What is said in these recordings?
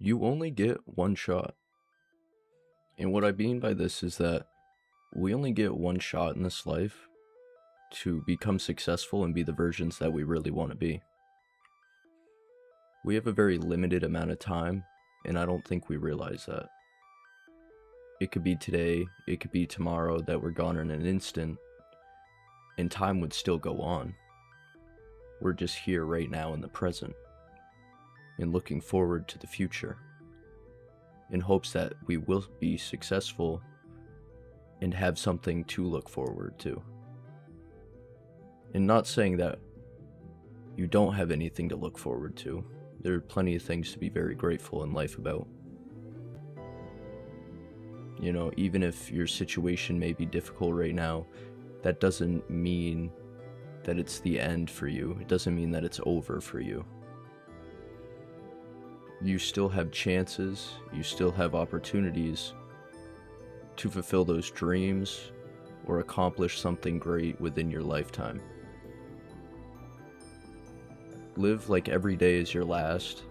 You only get one shot. And what I mean by this is that we only get one shot in this life to become successful and be the versions that we really want to be. We have a very limited amount of time, and I don't think we realize that. It could be today, it could be tomorrow that we're gone in an instant, and time would still go on. We're just here right now in the present, and looking forward to the future, in hopes that we will be successful and have something to look forward to. And not saying that you don't have anything to look forward to. There are plenty of things to be very grateful in life about. You know, even if your situation may be difficult right now, that doesn't mean that it's the end for you. It doesn't mean that it's over for you. You still have chances, you still have opportunities to fulfill those dreams or accomplish something great within your lifetime. Live like every day is your last,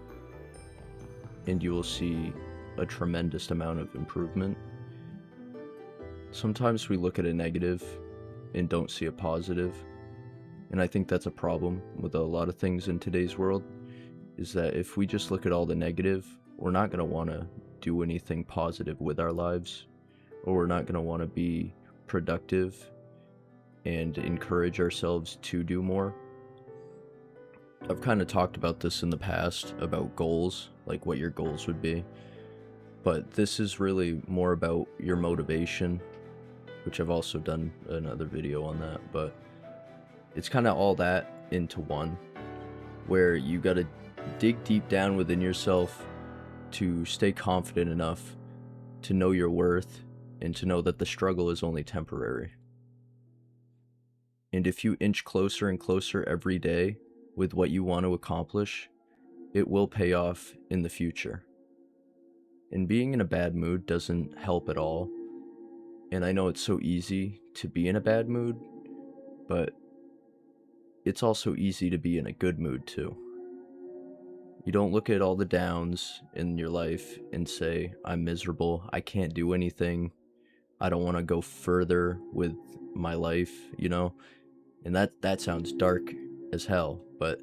and you will see a tremendous amount of improvement. Sometimes we look at a negative and don't see a positive, and I think that's a problem with a lot of things in today's world, is that if we just look at all the negative, we're not going to want to do anything positive with our lives, or we're not going to want to be productive and encourage ourselves to do more. I've kind of talked about this in the past, about goals, like what your goals would be, but this is really more about your motivation, which I've also done another video on that, but it's kind of all that into one, where you got to dig deep down within yourself to stay confident enough to know your worth and to know that the struggle is only temporary. And if you inch closer and closer every day with what you want to accomplish, it will pay off in the future. And being in a bad mood doesn't help at all. And I know it's so easy to be in a bad mood, but it's also easy to be in a good mood too. You don't look at all the downs in your life and say, I'm miserable, I can't do anything, I don't want to go further with my life, you know? And that sounds dark as hell, but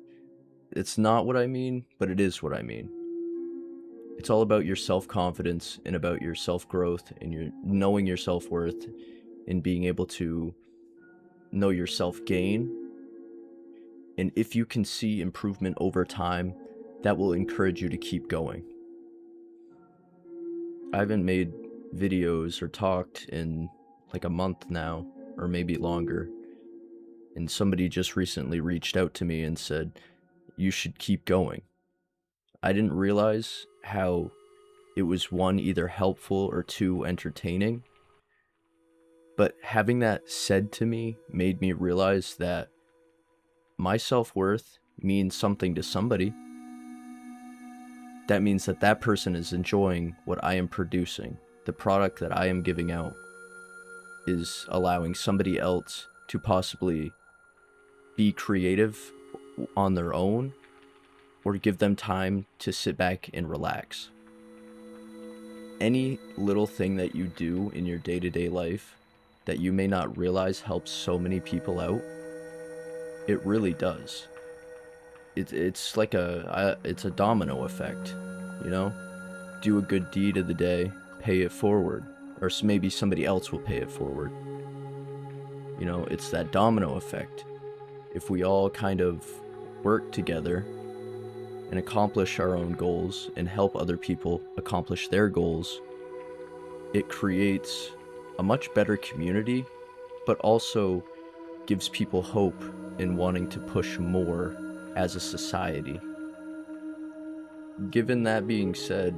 it's not what I mean, but it is what I mean. It's all about your self-confidence and about your self-growth and your knowing your self-worth and being able to know your self-gain. And if you can see improvement over time, that will encourage you to keep going. I haven't made videos or talked in like a month now, or maybe longer. And somebody just recently reached out to me and said, you should keep going. I didn't realize how it was, one, either helpful or two, entertaining. But having that said to me made me realize that my self-worth means something to somebody. That means that that person is enjoying what I am producing. The product that I am giving out is allowing somebody else to possibly be creative on their own, or give them time to sit back and relax. Any little thing that you do in your day-to-day life that you may not realize helps so many people out, it really does. It's like it's a domino effect, you know? Do a good deed of the day, pay it forward, or maybe somebody else will pay it forward. You know, it's that domino effect. If we all kind of work together and accomplish our own goals and help other people accomplish their goals, it creates a much better community, but also gives people hope in wanting to push more as a society. Given that being said,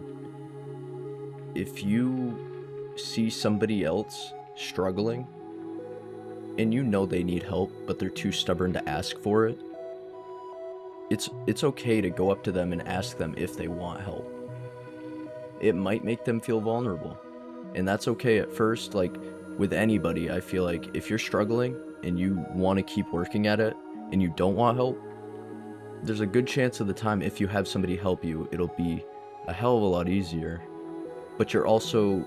if you see somebody else struggling and you know they need help, but they're too stubborn to ask for it, it's okay to go up to them and ask them if they want help. It might make them feel vulnerable, and that's okay at first. Like with anybody, I feel like if you're struggling and you want to keep working at it and you don't want help, there's a good chance of the time if you have somebody help you, it'll be a hell of a lot easier. But you're also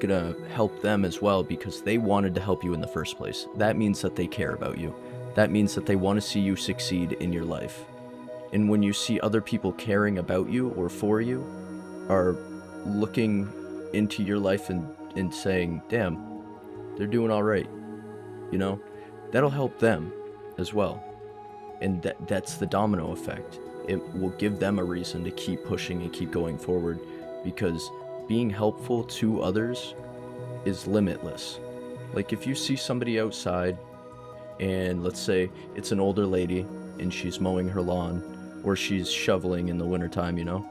gonna help them as well because they wanted to help you in the first place. That means that they care about you. That means that they want to see you succeed in your life. And when you see other people caring about you or for you, are looking into your life and saying, damn, they're doing all right, you know, that'll help them as well. And that's the domino effect. It will give them a reason to keep pushing and keep going forward, because being helpful to others is limitless. Like if you see somebody outside and let's say it's an older lady and she's mowing her lawn or she's shoveling in the wintertime, you know,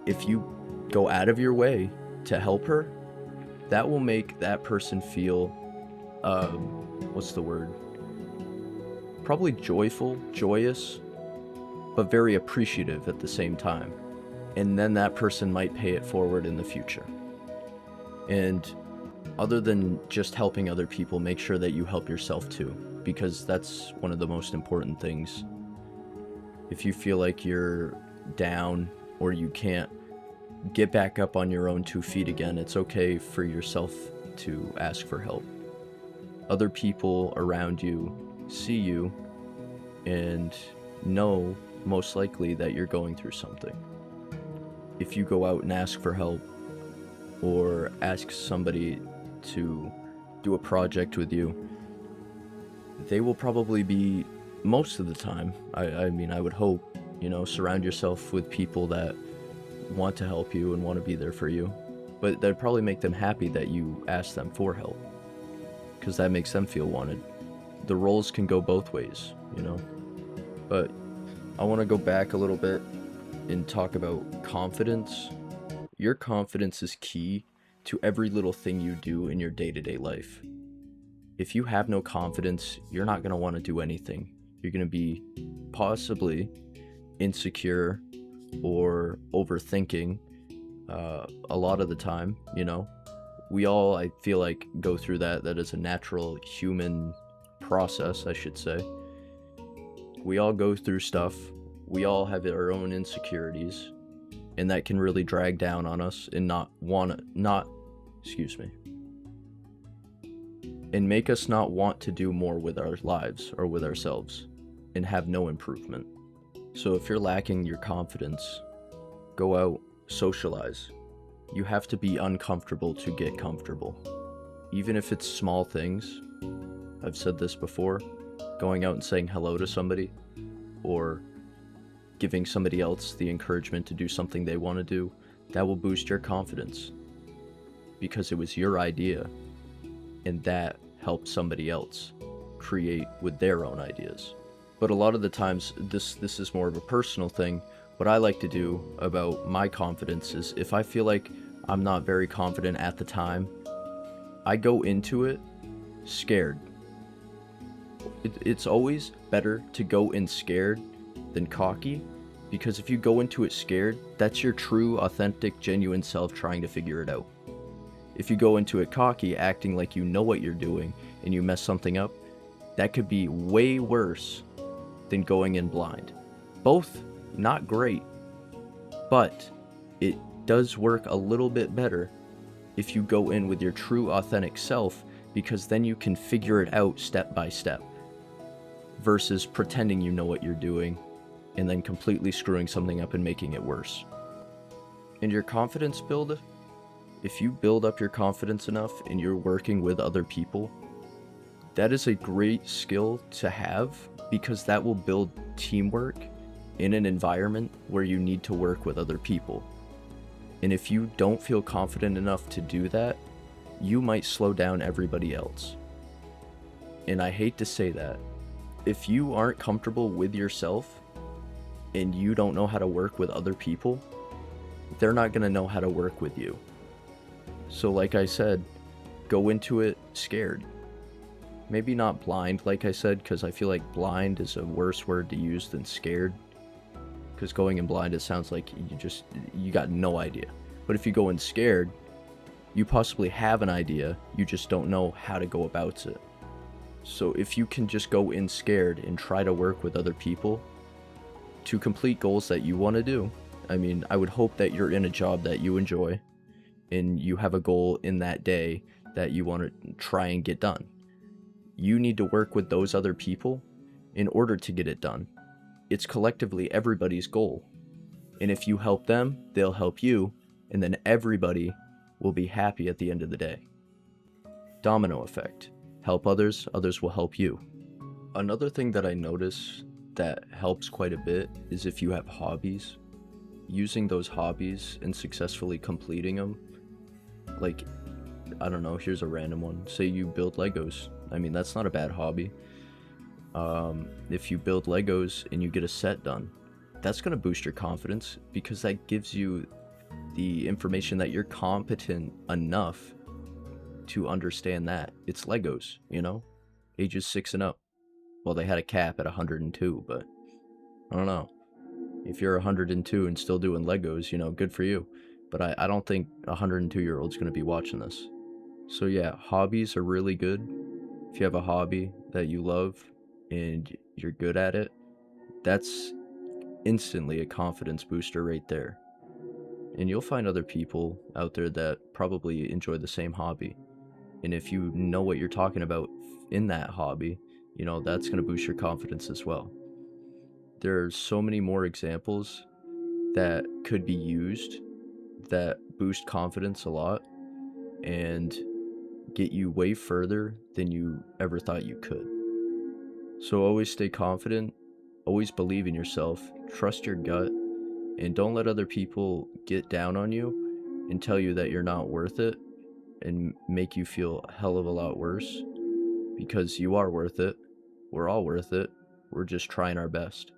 if you go out of your way to help her, that will make that person feel, what's the word? Probably joyful, joyous, but very appreciative at the same time. And then that person might pay it forward in the future. And other than just helping other people, make sure that you help yourself too, because that's one of the most important things. If you feel like you're down or you can't get back up on your own 2 feet again, it's okay for yourself to ask for help. Other people around you see you and know most likely that you're going through something. If you go out and ask for help or ask somebody to do a project with you, they will probably be, most of the time, I mean, I would hope, you know, surround yourself with people that want to help you and want to be there for you. But that'd probably make them happy that you ask them for help, because that makes them feel wanted. The roles can go both ways, you know. But I want to go back a little bit and talk about confidence. Your confidence is key to every little thing you do in your day-to-day life. If you have no confidence, you're not going to want to do anything. You're going to be possibly insecure or overthinking a lot of the time, you know. We all, I feel like, go through that. That is a natural human process, I should say. We all go through stuff. We all have our own insecurities, and that can really drag down on us and and make us not want to do more with our lives or with ourselves and have no improvement. So if you're lacking your confidence, go out, socialize. You have to be uncomfortable to get comfortable. Even if it's small things. I've said this before, going out and saying hello to somebody, or giving somebody else the encouragement to do something they want to do, that will boost your confidence, because it was your idea, and that helped somebody else create with their own ideas. But a lot of the times, this is more of a personal thing. What I like to do about my confidence is, if I feel like I'm not very confident at the time, I go into it scared. It's always better to go in scared than cocky, because if you go into it scared, that's your true, authentic, genuine self trying to figure it out. If you go into it cocky, acting like you know what you're doing, and you mess something up, that could be way worse than going in blind. Both not great, but it does work a little bit better if you go in with your true, authentic self, because then you can figure it out step by step, versus pretending you know what you're doing and then completely screwing something up and making it worse. And your confidence build, if you build up your confidence enough and you're working with other people, that is a great skill to have, because that will build teamwork in an environment where you need to work with other people. And if you don't feel confident enough to do that, you might slow down everybody else. And I hate to say that. If you aren't comfortable with yourself and you don't know how to work with other people, they're not going to know how to work with you. So like I said, go into it scared. Maybe not blind, like I said, because I feel like blind is a worse word to use than scared. Because going in blind, it sounds like you got no idea. But if you go in scared, you possibly have an idea, you just don't know how to go about it. So if you can just go in scared and try to work with other people to complete goals that you want to do, I mean, I would hope that you're in a job that you enjoy and you have a goal in that day that you want to try and get done. You need to work with those other people in order to get it done. It's collectively everybody's goal. And if you help them, they'll help you, and then everybody will be happy at the end of the day. Domino effect. Help others, others will help you. Another thing that I notice that helps quite a bit is if you have hobbies. Using those hobbies and successfully completing them. Like, I don't know, here's a random one. Say you build Legos. I mean, that's not a bad hobby. If you build Legos and you get a set done, that's going to boost your confidence because that gives you the information that you're competent enough to understand that it's Legos, you know, ages 6 and up. Well, they had a cap at 102, but I don't know. If you're 102 and still doing Legos, you know, good for you. But I don't think a 102-year-old's going to be watching this. So yeah, hobbies are really good. If you have a hobby that you love and you're good at it, that's instantly a confidence booster right there. And you'll find other people out there that probably enjoy the same hobby. And if you know what you're talking about in that hobby, you know, that's going to boost your confidence as well. There are so many more examples that could be used that boost confidence a lot and get you way further than you ever thought you could. So always stay confident, always believe in yourself, trust your gut, and don't let other people get down on you and tell you that you're not worth it and make you feel a hell of a lot worse, because you are worth it. We're all worth it. We're just trying our best.